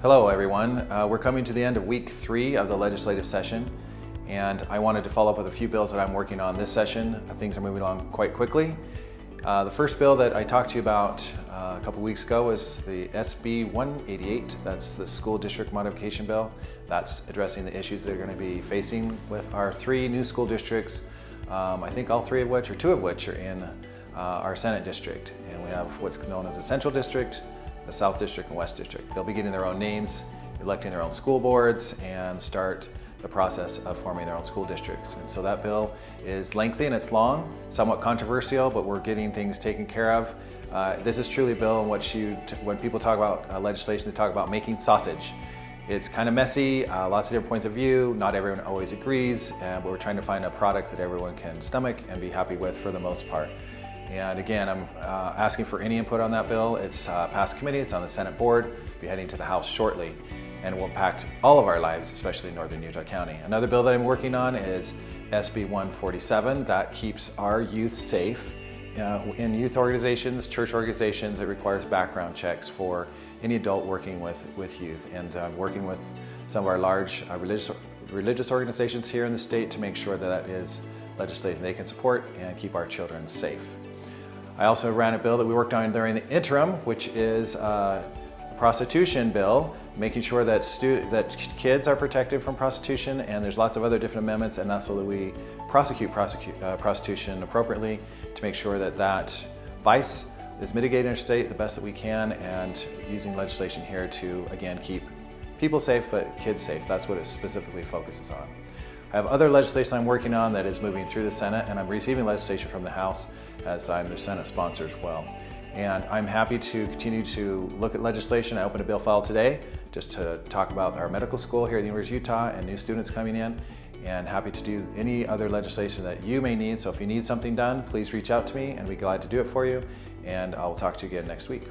Hello everyone. We're coming to the end of week 3 of the legislative session, and I wanted to follow up with a few bills that I'm working on this session. Things are moving along quite quickly. The first bill that I talked to you about a couple weeks ago was the SB 188. That's the school district modification bill. That's addressing the issues they're going to be facing with our 3 new school districts. I think all 3 of which, or 2 of which, are in our Senate district. And we have what's known as the Central District, the South District, and West District. They'll be getting their own names, electing their own school boards, and start the process of forming their own school districts. And so that bill is lengthy and it's long, somewhat controversial, but we're getting things taken care of. This is truly a bill in which when people talk about legislation, they talk about making sausage. It's kind of messy, lots of different points of view, not everyone always agrees, but we're trying to find a product that everyone can stomach and be happy with for the most part. And again, I'm asking for any input on that bill. It's passed committee, it's on the Senate board, be heading to the House shortly, and will impact all of our lives, especially in northern Utah County. Another bill that I'm working on is SB 147. That keeps our youth safe. In youth organizations, church organizations, it requires background checks for any adult working with youth, and working with some of our large religious organizations here in the state to make sure that that is legislation they can support and keep our children safe. I also ran a bill that we worked on during the interim, which is a prostitution bill, making sure that kids are protected from prostitution, and there's lots of other different amendments, and that's so that we prosecute prostitution appropriately to make sure that that vice is mitigated in our state the best that we can, and using legislation here to, again, keep people safe, but kids safe. That's what it specifically focuses on. I have other legislation I'm working on that is moving through the Senate, and I'm receiving legislation from the House as I'm the Senate sponsor as well. And I'm happy to continue to look at legislation. I opened a bill file today just to talk about our medical school here at the University of Utah and new students coming in, and happy to do any other legislation that you may need. So if you need something done, please reach out to me and we'd be glad to do it for you. And I'll talk to you again next week.